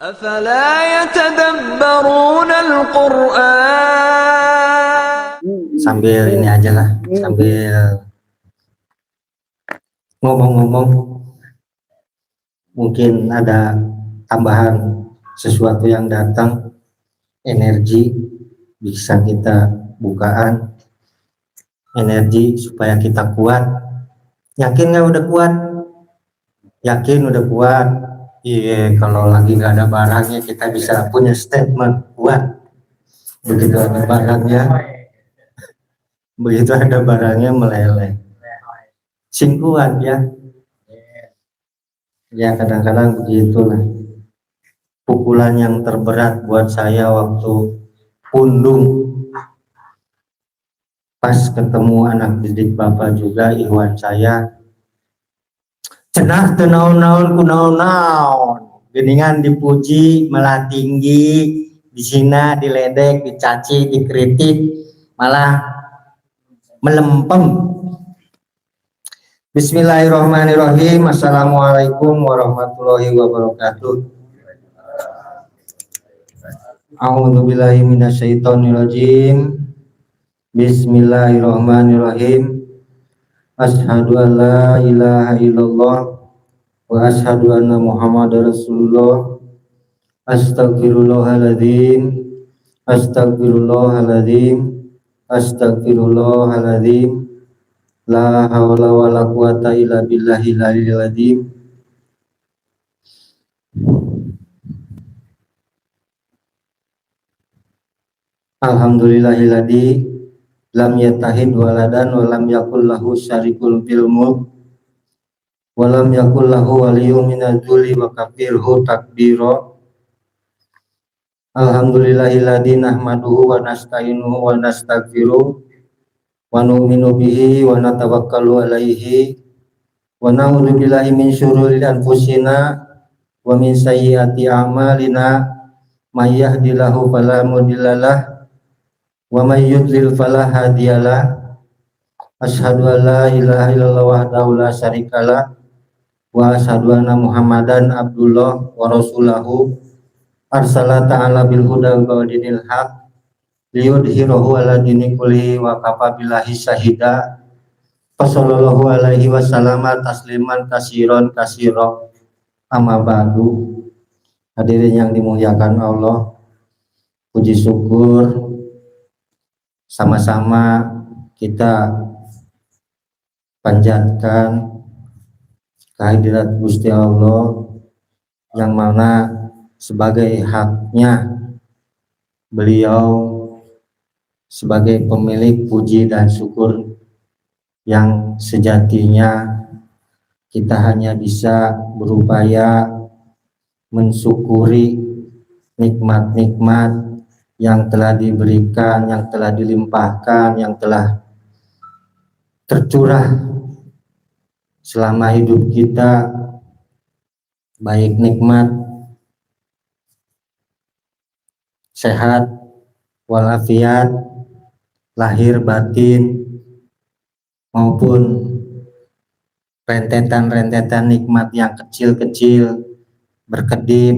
أفلا يتدبرون القرآن. Sambil ini aja lah, sambil ngomong-ngomong, mungkin ada tambahan sesuatu yang datang, energi bisa kita bukaan, energi supaya kita kuat. Yakin nggak udah kuat? Yakin udah kuat? Iya, kalau lagi nggak ada barangnya kita bisa punya statement kuat. Begitu ada barangnya meleleh. Sing kuat ya. Ya kadang-kadang begitulah. Pukulan yang terberat buat saya waktu pundung pas ketemu anak didik Bapak juga, Iwan saya cenah teu naon-naon ku naon-naon, geningan dipuji malah tinggi, disina diledek, dicaci, dikritik malah melempem. Bismillahirrahmanirrahim. Assalamualaikum warahmatullahi wabarakatuh. A'udzubillahi minasyaitonirrajim. Bismillahirrahmanirrahim. Asyhadu an la ilaha illallah wa asyhadu anna Muhammadar Rasulullah. Astagfirullahaladzim. Astagfirullahaladzim. Astagfirullahaladzim. La haula wa la quwata illa billahil aliyil azim. Alhamdulillahilladzi lam yattahid waladan wa lam yakul lahu syarikun fil mulk wa lam yakul lahu waliyyun minadz dzulli wa kabbirhu takbira. Alhamdulillahilladzi nahmaduhu wa nasta'inuhu wa nastaghfiruh wa nu'minu bihi wa natawakkalu alaihi wa na'udzu billahi min syururi anfusina wa min sayyiati a'malina may yahdihillahu fala mudhillalah wa may yudlil fala hadiyalah. Asyhadu an la ilaha illallah wahdahu la syarikalah wa asyhadu anna Muhammadan abdullah wa rasuluhu arsala ta'ala bil huda wa dinil haq liyudhhirahu ala dini kulli wa kafa billahi syahida. Sallallahu alaihi wasallam tasliman kasiron kasiro. Amma ba'du. Hadirin yang dimuliakan Allah, puji syukur sama-sama kita panjatkan kehadirat Gusti Allah yang mana sebagai haknya beliau sebagai pemilik puji dan syukur yang sejatinya kita hanya bisa berupaya mensyukuri nikmat-nikmat yang telah diberikan, yang telah dilimpahkan, yang telah tercurah selama hidup kita, baik nikmat sehat walafiat lahir batin maupun rentetan-rentetan nikmat yang kecil-kecil, berkedip,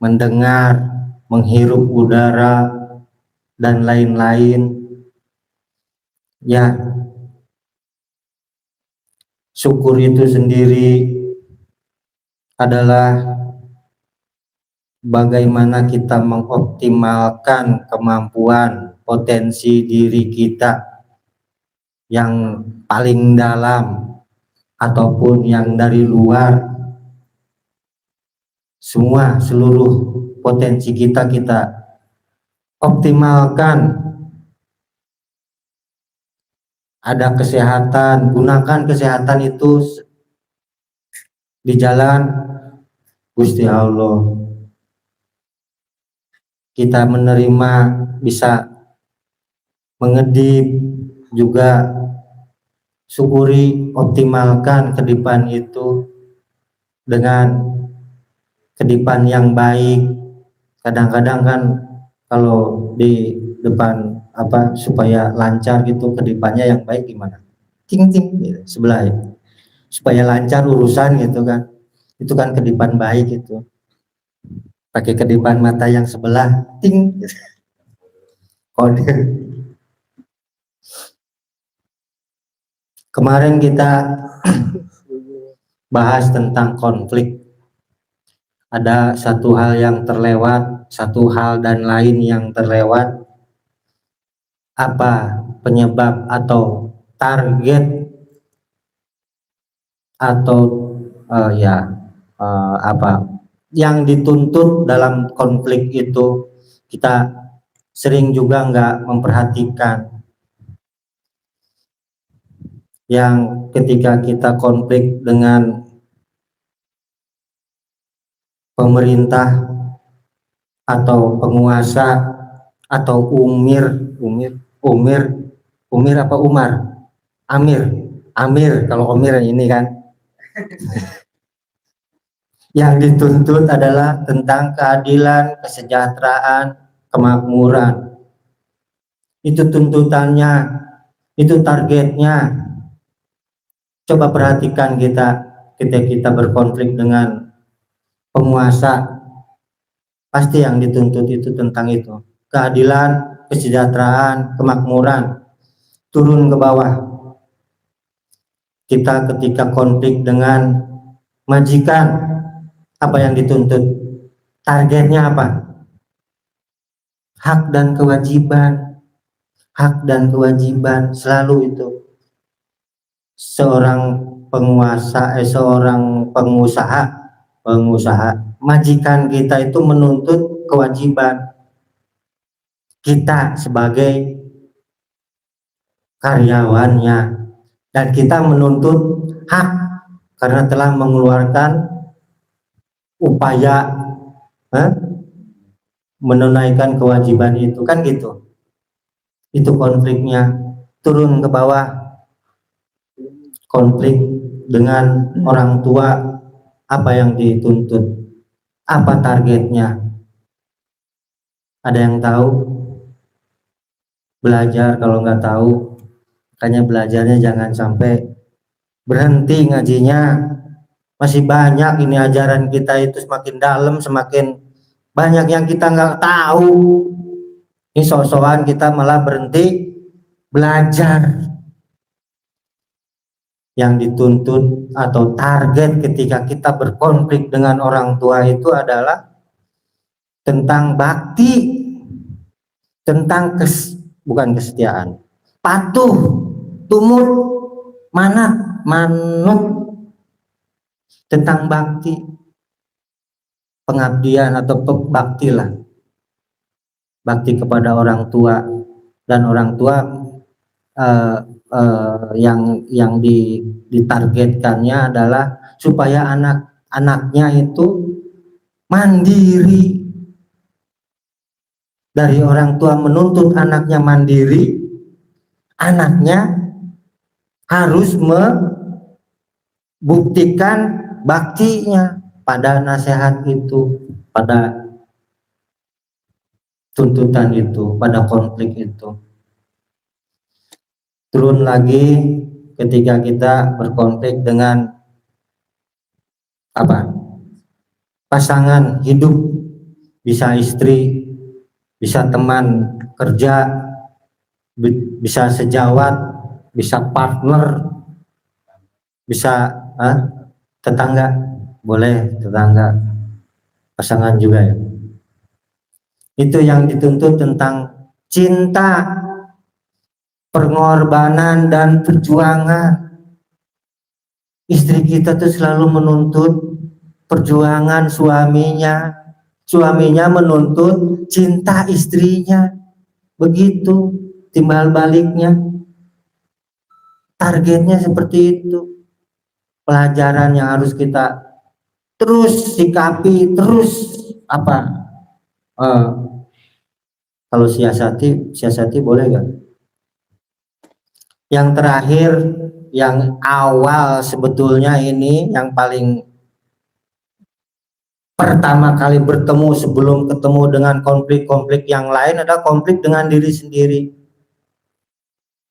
mendengar, menghirup udara, dan lain-lain. Ya, syukur itu sendiri adalah bagaimana kita mengoptimalkan kemampuan potensi diri kita yang paling dalam ataupun yang dari luar. Semua seluruh potensi kita optimalkan. Ada kesehatan, gunakan kesehatan itu di jalan Gusti Allah. Kita menerima, bisa mengedip, juga syukuri, optimalkan kedipan itu dengan kedipan yang baik. Kadang-kadang kan kalau di depan supaya lancar gitu kedipannya yang baik gimana? Ting ting gitu, sebelah ya. Supaya lancar urusan gitu kan. Itu kan kedipan baik itu. pakai kedipan mata yang sebelah, ting, kode. Kemarin kita bahas tentang konflik. Ada satu hal yang terlewat, satu hal dan lain yang terlewat. Apa penyebab atau target atau apa yang dituntut dalam konflik itu, kita sering juga nggak memperhatikan. Yang ketika kita konflik dengan pemerintah atau penguasa atau umir apa Umar? Amir kalau Omir ini kan. Yang dituntut adalah tentang keadilan, kesejahteraan, kemakmuran. Itu tuntutannya, itu targetnya. Coba perhatikan kita ketika kita berkonflik dengan penguasa, pasti yang dituntut itu tentang itu. Keadilan, kesejahteraan, kemakmuran. Turun ke bawah. Kita ketika konflik dengan majikan, apa yang dituntut? Targetnya apa? Hak dan kewajiban. Hak dan kewajiban selalu itu. Seorang penguasa, seorang pengusaha, majikan kita itu menuntut kewajiban. Kita sebagai karyawannya, dan kita menuntut hak karena telah mengeluarkan upaya menunaikan kewajiban itu, kan gitu. Itu konfliknya. Turun ke bawah, konflik dengan orang tua, apa yang dituntut, apa targetnya, ada yang tahu? Belajar, kalau nggak tahu, makanya belajarnya jangan sampai berhenti ngajinya. Masih banyak ini ajaran kita itu, semakin dalam semakin banyak yang kita nggak tahu. Ini sok-sokan kita malah berhenti belajar. Yang dituntut atau target ketika kita berkonflik dengan orang tua itu adalah tentang bakti, tentang bukan kesetiaan, patuh, tumut, manut, tentang bakti, pengabdian atau bakti lah, bakti kepada orang tua. Dan orang tua yang ditargetkannya adalah supaya anak-anaknya itu mandiri. Dari orang tua menuntut anaknya mandiri, anaknya harus membuktikan baktinya pada nasihat itu, pada tuntutan itu, pada konflik itu. Turun lagi ketika kita berkonflik dengan pasangan hidup, bisa istri, bisa teman kerja, bisa sejawat, bisa partner, bisa tetangga, boleh tetangga, pasangan juga ya. Itu yang dituntut tentang cinta, pengorbanan dan perjuangan. Istri kita tuh selalu menuntut perjuangan suaminya menuntut cinta istrinya. Begitu timbal baliknya. Targetnya seperti itu. Pelajaran yang harus kita terus sikapi, terus kalau siasati boleh gak? Yang terakhir, yang awal sebetulnya ini, yang paling pertama kali bertemu sebelum ketemu dengan konflik-konflik yang lain, adalah konflik dengan diri sendiri.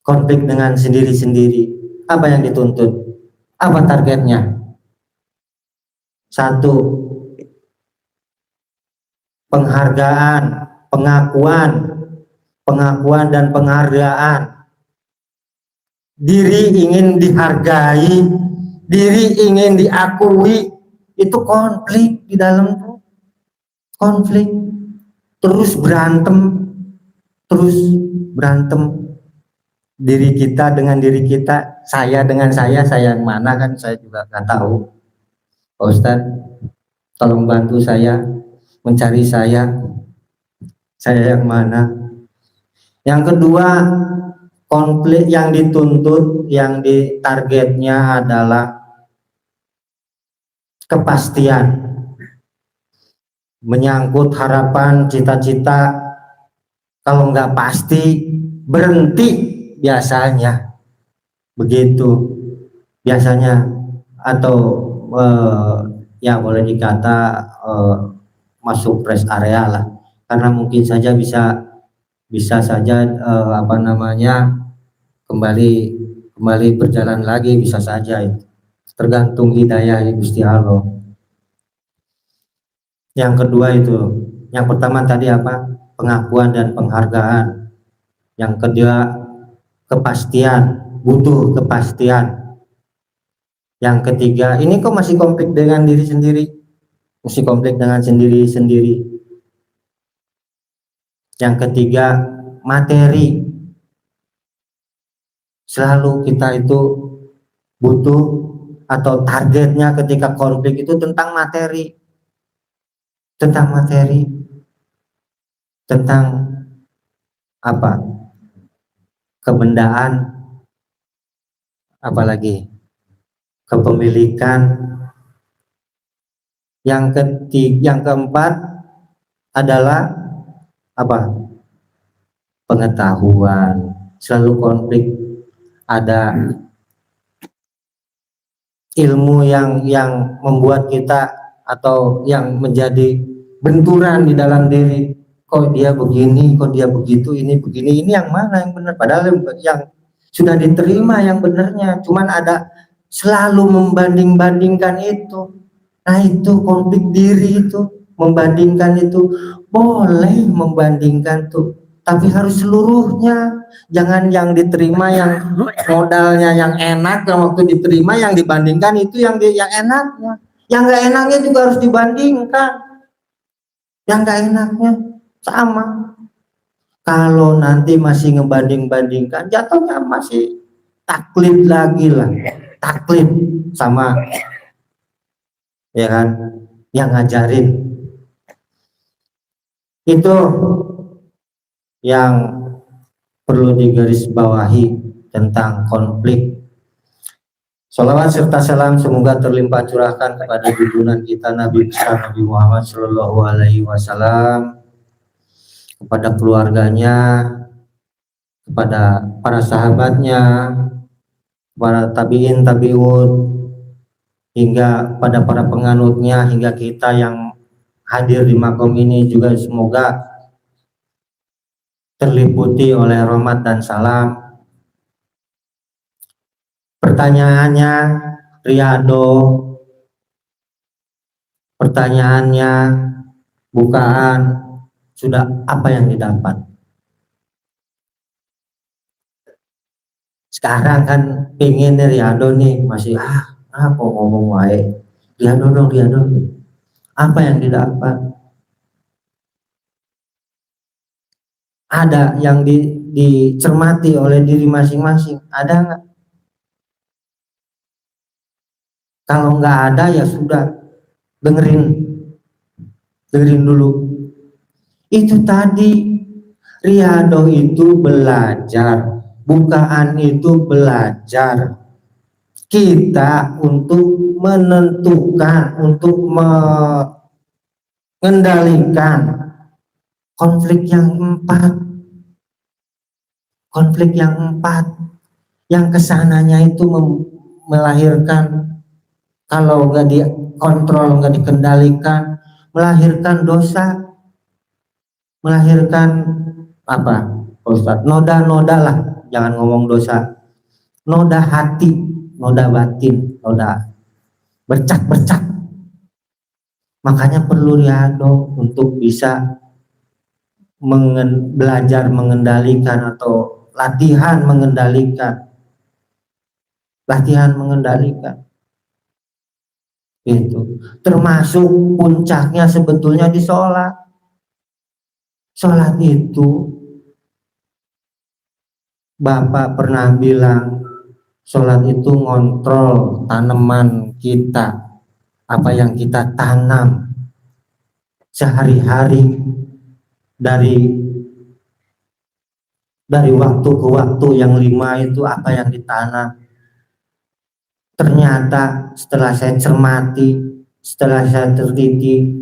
Konflik dengan sendiri-sendiri. Apa yang dituntut? Apa targetnya? Satu, penghargaan, pengakuan dan penghargaan. Diri ingin dihargai, diri ingin diakui, itu konflik di dalam tuh. Konflik, terus berantem, diri kita dengan diri kita, saya dengan saya yang mana kan saya juga nggak tahu. Pak Ustadz, tolong bantu saya mencari saya yang mana. Yang kedua, konflik yang dituntut, yang ditargetnya adalah kepastian, menyangkut harapan, cita-cita. Kalau nggak pasti berhenti biasanya, begitu biasanya, atau ya boleh dikata masuk rest area lah, karena mungkin saja bisa saja kembali berjalan lagi, bisa saja, itu tergantung hidayah Gusti Allah. Yang kedua itu, yang pertama tadi apa? Pengakuan dan penghargaan. Yang kedua, kepastian, butuh kepastian. Yang ketiga, ini kok masih konflik dengan diri sendiri, masih konflik dengan sendiri. Yang ketiga, materi. Selalu kita itu butuh atau targetnya ketika konflik itu tentang materi, tentang apa? Kebendaan, apalagi kepemilikan. Yang keempat adalah apa? Pengetahuan. Selalu konflik, ada ilmu yang membuat kita atau yang menjadi benturan di dalam diri. Kok dia begini, kok dia begitu, ini begini, ini yang mana yang benar? Padahal yang sudah diterima yang benarnya, cuman ada selalu membanding-bandingkan itu. Nah, itu konflik diri itu, membandingkan itu. Boleh membandingkan tuh, tapi harus seluruhnya. Jangan yang diterima yang modalnya yang enak, yang waktu diterima yang dibandingkan itu yang enaknya. Yang nggak enaknya juga harus dibandingkan. Yang nggak enaknya sama. Kalau nanti masih ngebanding-bandingkan, jatuhnya masih taklid lagi lah. Taklid sama, ya kan, yang ngajarin. Itu yang perlu digarisbawahi tentang konflik. Sholawat serta salam semoga terlimpah curahkan kepada junjungan kita Nabi besar Nabi Muhammad Shallallahu Alaihi Wasallam, kepada keluarganya, kepada para sahabatnya, para tabiin tabiut, hingga pada para penganutnya, hingga kita yang hadir di makom ini juga semoga terliputi oleh rahmat dan salam. Pertanyaannya, Riyado, pertanyaannya, bukaan, sudah apa yang didapat? Sekarang kan pengen Riyado nih, masih apa ngomong wae. Riyado dong, apa yang didapat? Ada yang dicermati oleh diri masing-masing, ada nggak? Kalau nggak ada ya sudah, dengerin dulu. Itu tadi, Riyado itu belajar, bukaan itu belajar. Kita untuk menentukan, untuk mengendalikan konflik yang empat, yang kesananya itu melahirkan, kalau nggak dikontrol, nggak dikendalikan, melahirkan dosa, melahirkan apa, Ustaz? Noda-noda lah, jangan ngomong dosa, noda hati, noda batin, noda bercak-bercak. Makanya perlu riado untuk bisa belajar mengendalikan atau latihan mengendalikan itu. Termasuk puncaknya sebetulnya di sholat itu Bapak pernah bilang sholat itu ngontrol tanaman kita, apa yang kita tanam sehari-hari, dari waktu ke waktu yang 5 itu apa yang ditanam. Ternyata setelah saya cermati, setelah saya teliti,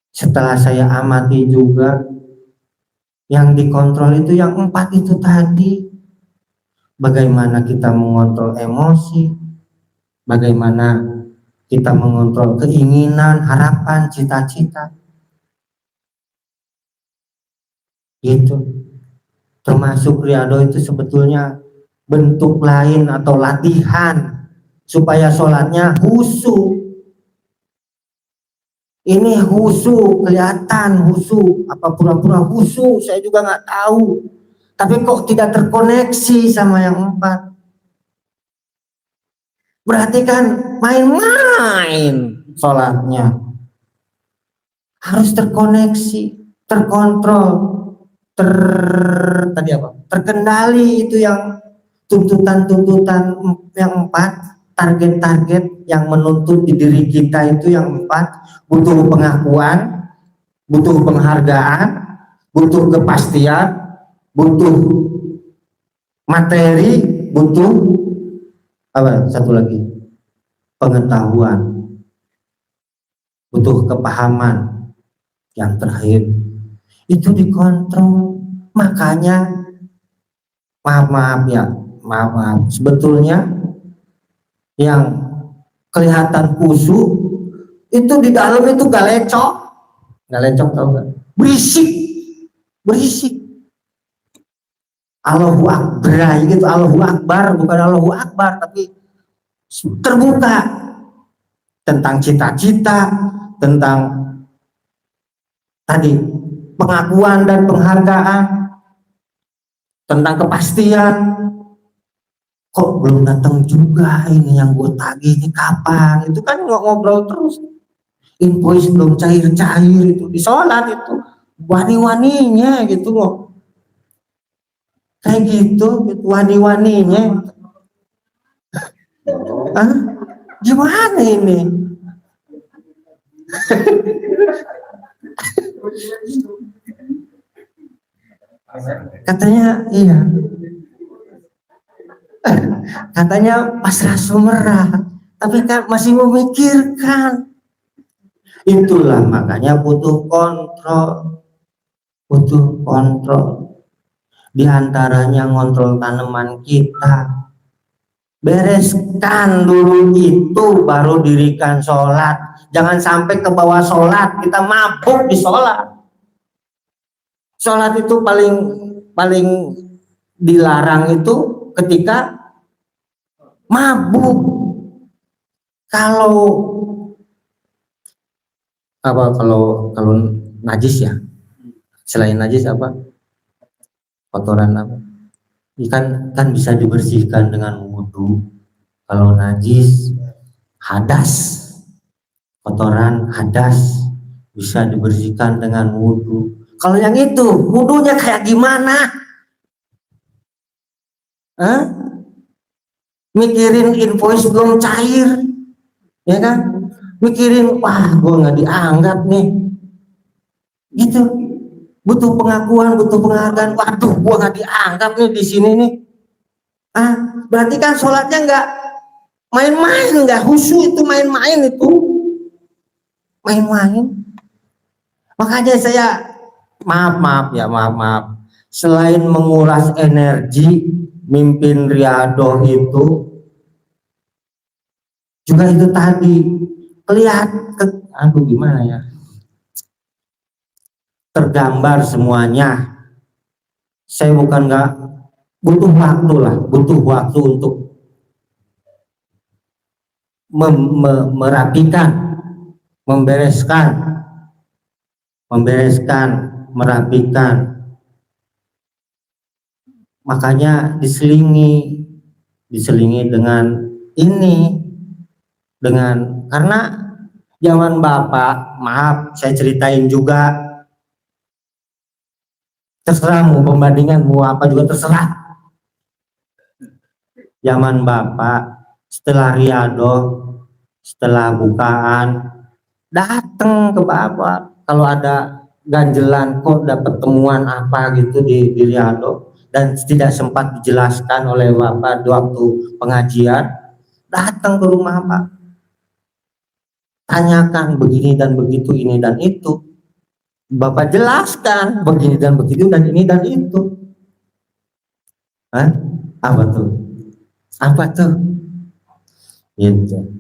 setelah saya amati juga, yang dikontrol itu yang 4 itu tadi. Bagaimana kita mengontrol emosi, bagaimana kita mengontrol keinginan, harapan, cita-cita. Gitu. Termasuk riado itu sebetulnya bentuk lain atau latihan supaya sholatnya khusyuk. Ini khusyuk, kelihatan khusyuk, apa pura-pura khusyuk, saya juga nggak tahu. Tapi kok tidak terkoneksi sama yang 4. Berarti kan main-main sholatnya. Harus terkoneksi, terkontrol, terkendali itu yang tuntutan-tuntutan yang 4, target-target yang menuntut di diri kita itu yang 4, butuh pengakuan, butuh penghargaan, butuh kepastian, butuh materi, butuh apa satu lagi, pengetahuan, butuh kepahaman, yang terakhir itu dikontrol. Makanya maaf, sebetulnya yang kelihatan khusyuk itu di dalam itu galecok tau gak? Berisik Allahu Akbar gitu, Allahu Akbar bukan Allahu Akbar, tapi terbuka tentang cita-cita, tentang tadi pengakuan dan penghargaan, tentang kepastian. Kok belum datang juga ini yang gue tagih, ini kapan? Itu kan ngobrol terus, invoice belum cair-cair itu di sholat itu, wani-waninya gitu loh, kayak gitu wani-waninya. Gimana ini? Katanya iya, katanya pasrah sumerah, tapi kan masih memikirkan. Itulah makanya butuh kontrol. Di antaranya ngontrol tanaman kita. Bereskan dulu itu, baru dirikan sholat. Jangan sampai ke bawah sholat kita mabuk di sholat. Sholat itu paling dilarang itu ketika mabuk. Kalau najis ya, selain najis apa, kotoran apa, kan bisa dibersihkan dengan wudhu. Kalau najis, hadas, kotoran hadas bisa dibersihkan dengan wudhu. Kalau yang itu wudhunya kayak gimana? Mikirin invoice belum cair, ya kan? Mikirin, wah gue nggak dianggap nih, gitu. Butuh pengakuan, butuh penghargaan. Waduh, gue nggak dianggap nih di sini nih. Berarti kan sholatnya nggak main-main, nggak khusyuk, itu main-main itu. Main-main. Makanya saya maaf. Selain menguras energi, mimpin riado itu juga itu tadi kelihatan, gimana ya, tergambar semuanya. Saya bukan nggak butuh waktu untuk merapikan, membereskan, merapikan. Makanya diselingi dengan ini, karena zaman Bapak, maaf saya ceritain juga, terserah mau pembandingan mau apa juga terserah. Zaman Bapak setelah riado, setelah bukaan, datang ke Bapak kalau ada ganjelan, kok dapat temuan apa gitu di riado dan tidak sempat dijelaskan oleh Bapak di waktu pengajian, datang ke rumah Pak, tanyakan begini dan begitu, ini dan itu. Bapak jelaskan begini dan begitu dan ini dan itu. Hah? Apa tuh? Apa tuh? Gitu.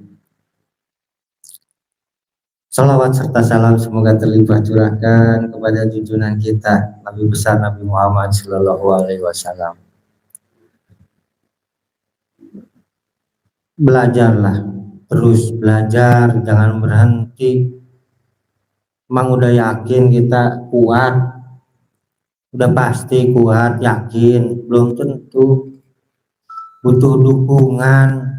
Salawat serta salam semoga terlimpah curahkan kepada junjungan kita Nabi besar Nabi Muhammad Sallallahu Alaihi Wasallam. Belajarlah, terus belajar, jangan berhenti. Emang udah yakin kita kuat, udah pasti kuat, yakin, belum tentu. Butuh dukungan.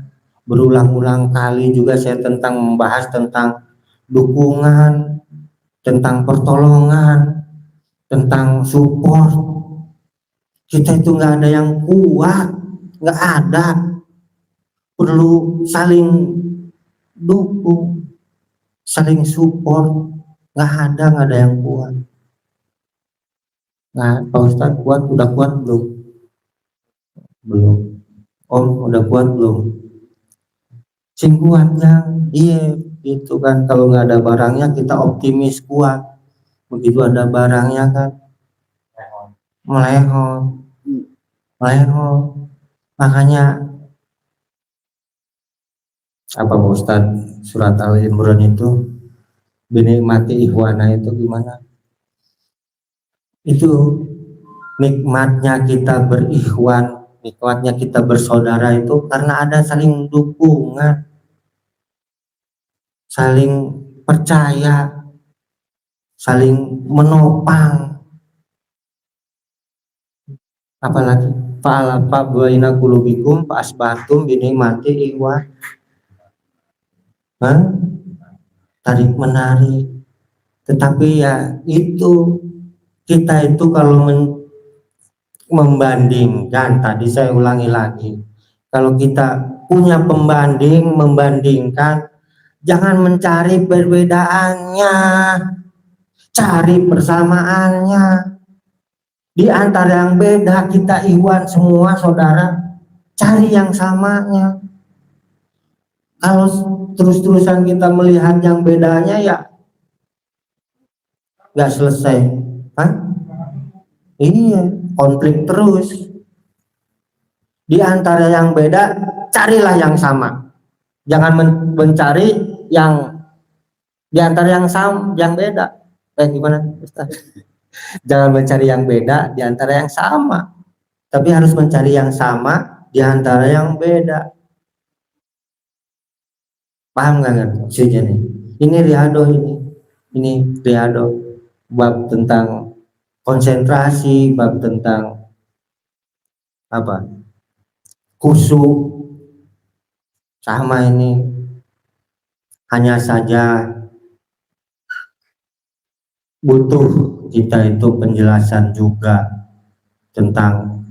Berulang-ulang kali juga saya membahas tentang dukungan, tentang pertolongan, tentang support. Kita itu nggak ada yang kuat, nggak ada. Perlu saling dukung, saling support. Nggak ada yang kuat. Nah, Pak Ustadz kuat, udah kuat belum? Belum. Om udah kuat belum? Sing kuatnya, iya itu kan, kalau nggak ada barangnya kita optimis kuat, begitu ada barangnya kan melehoi. Makanya apa Pak Ustadz, surat Al Imran itu binikmati ihwana itu gimana? Itu nikmatnya kita berikhwan, nikmatnya kita bersaudara itu karena ada saling dukungan, saling percaya, saling menopang. Apalagi fa'alafa baina qulubikum fa asbahatum binikmati ihwan. Tarik menarik. Tetapi ya itu, kita itu kalau membandingkan, tadi saya ulangi lagi, kalau kita punya membandingkan, jangan mencari perbedaannya, cari persamaannya. Di antara yang beda kita ikhwan semua saudara, cari yang samanya. Kalau terus-terusan kita melihat yang bedanya ya nggak selesai, iya, konflik terus. Di antara yang beda, carilah yang sama. Jangan mencari yang di antara yang sama, yang beda. Gimana, Ustaz? Jangan mencari yang beda di antara yang sama, tapi harus mencari yang sama di antara yang beda. Paham nggak maksudnya nih? Ini riado, ini riado, bab tentang konsentrasi, bab tentang apa? Khusyuk. Sama ini, hanya saja butuh kita itu penjelasan juga tentang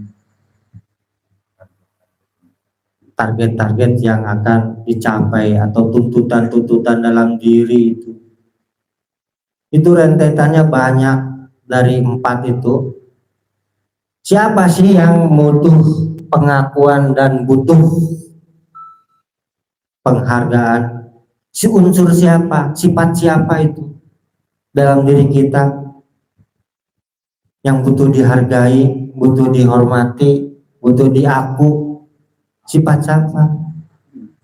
target-target yang akan dicapai atau tuntutan-tuntutan dalam diri itu. Itu rentetannya banyak dari 4 itu. Siapa sih yang butuh pengakuan dan butuh penghargaan? Si unsur siapa? Sifat siapa itu dalam diri kita yang butuh dihargai, butuh dihormati, butuh diaku? Sifat siapa?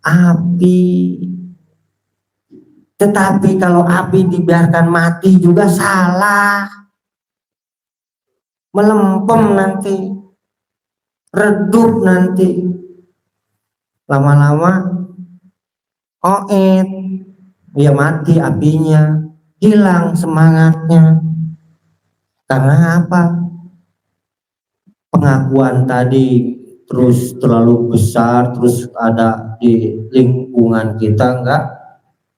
Api. Tetapi kalau api dibiarkan mati juga salah, melempem nanti, redup nanti, lama-lama oet. ya mati apinya, hilang semangatnya. Karena apa? Pengakuan tadi terus terlalu besar, terus ada di lingkungan kita enggak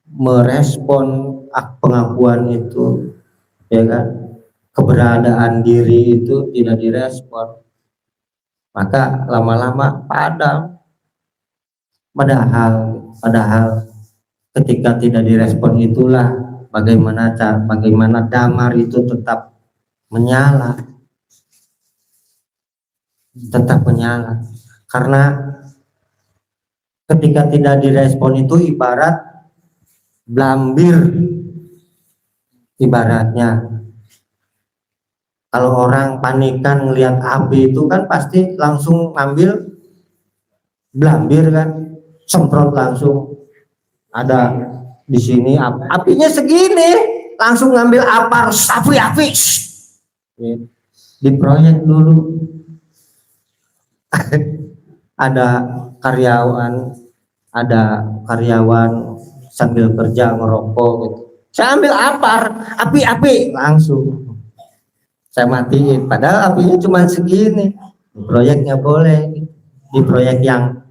merespon pengakuan itu, ya kan? Keberadaan diri itu tidak direspon, maka lama-lama padam. Padahal ketika tidak direspon itulah bagaimana damar itu tetap menyala, karena ketika tidak direspon itu ibarat blambir. Ibaratnya kalau orang panikan ngelihat api itu kan pasti langsung ngambil blambir kan, semprot langsung. Ada di sini apinya segini, langsung ngambil apar, api di proyek dulu. ada karyawan sambil kerja ngerokok gitu, saya ambil apar, api langsung saya matiin, padahal apinya cuma segini. Proyeknya boleh, di proyek yang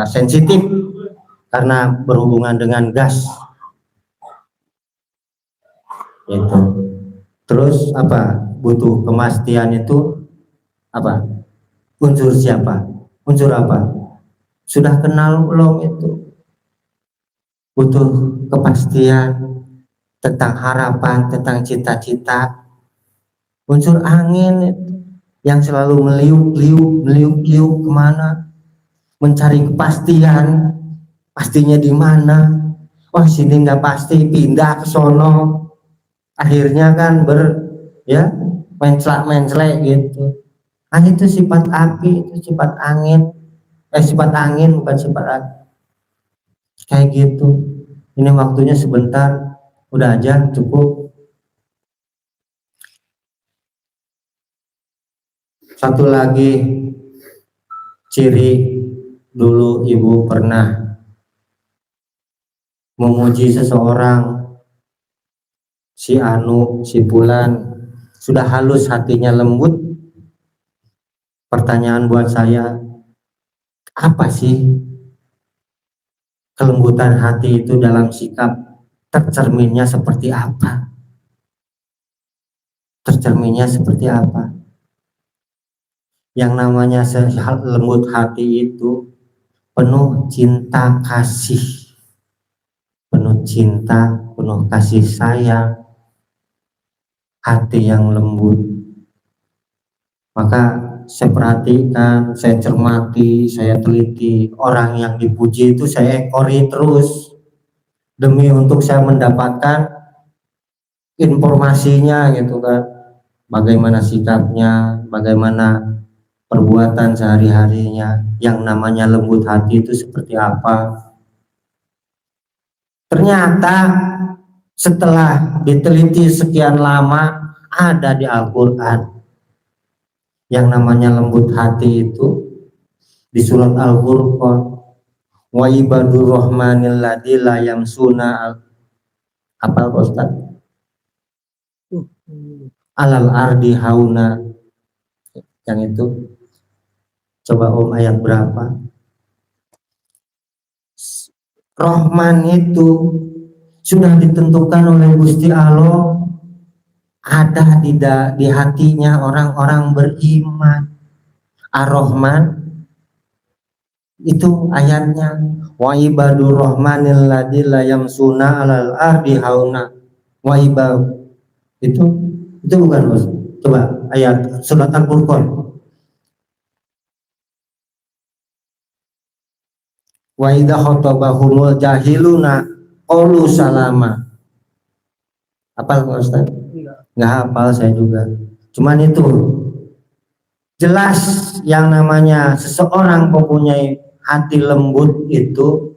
sensitif karena berhubungan dengan gas itu. Terus butuh kemastian itu unsur siapa, unsur apa, sudah kenal belum, itu butuh kepastian tentang harapan, tentang cita-cita. Unsur angin itu yang selalu meliuk-liuk kemana, mencari kepastian, pastinya di mana. Wah, sini nggak pasti, pindah ke sono, akhirnya kan menclak gitu. Itu sifat api, itu sifat angin, bukan sifat api. Kayak gitu. Ini waktunya sebentar, udah aja cukup. Satu lagi ciri, dulu ibu pernah memuji seseorang, si Anu, si Bulan, sudah halus hatinya, lembut. Pertanyaan buat saya, apa sih kelembutan hati itu dalam sikap? Tercerminnya seperti apa? Yang namanya lembut hati itu penuh cinta kasih, penuh kasih sayang, hati yang lembut. Maka saya perhatikan, saya cermati, saya teliti, orang yang dipuji itu saya ekori terus, demi untuk saya mendapatkan informasinya gitu kan, bagaimana sikapnya, bagaimana perbuatan sehari-harinya, yang namanya lembut hati itu seperti apa. Ternyata setelah diteliti sekian lama, ada di Al-Quran yang namanya lembut hati itu di surat Al-Furqan. Wa ibadur rahmanil ladzi la yamsuna alal ardi hauna. Yang itu coba ayat berapa? Rahman itu sudah ditentukan oleh Gusti Allah, ada di hatinya orang-orang beriman. Ar-Rahman itu ayatnya, wa ibadur rahmanil ladzi la yamsuna alal ardi hauna. Wa itu bukan, Bos. Coba ayat surat Al-Furqan. Wa idza khatabahumul jahiluna qalu salama. Hafal nggak, Ustaz? Nggak hafal saya juga. Cuman itu jelas yang namanya seseorang mempunyai hati lembut itu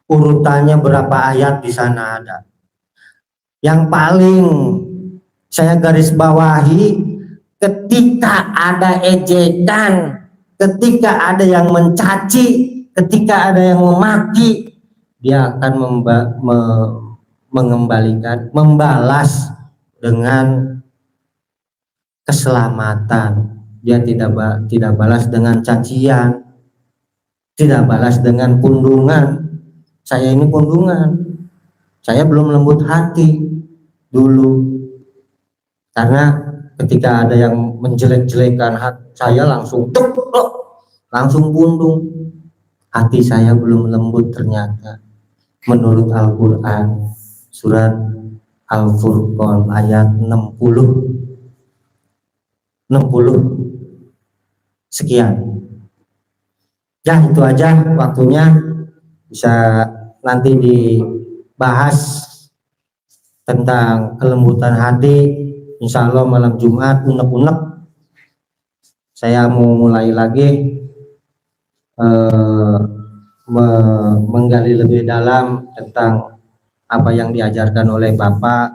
urutannya berapa ayat di sana ada. Yang paling saya garis bawahi, ketika ada ejekan, ketika ada yang mencaci, ketika ada yang memaki, dia akan membalas dengan keselamatan. Dia tidak balas dengan cacian, tidak balas dengan pundungan. Saya ini pundungan, saya belum lembut hati dulu, karena ketika ada yang menjelek-jelekan hati saya langsung langsung pundung. Hati saya belum lembut ternyata. Menurut Al-Quran surat Al-Furqan ayat 60 sekian. Ya itu aja waktunya, bisa nanti dibahas tentang kelembutan hati. Insya Allah malam Jumat unek-unek saya mau mulai lagi menggali lebih dalam tentang apa yang diajarkan oleh Bapak,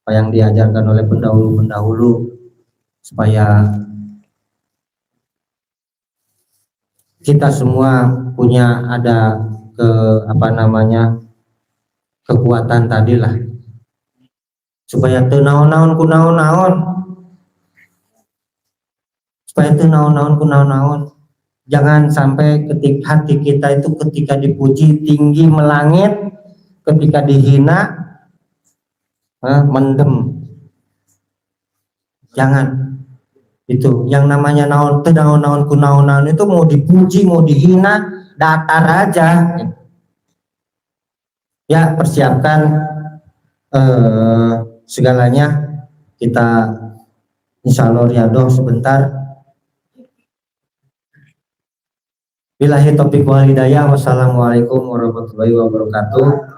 apa yang diajarkan oleh pendahulu-pendahulu, supaya kita semua punya ada kekuatan tadi lah, supaya teu naon-naon ku naon-naon, jangan sampai ketika hati kita itu ketika dipuji tinggi melangit, ketika dihina mendem. Jangan. Itu yang namanya naon ku naon itu, mau dipuji mau dihina datar aja. Ya, persiapkan segalanya. Kita insya Allah riadoh sebentar. Billahi taufiq wal hidayah. Wassalamualaikum warahmatullahi wabarakatuh.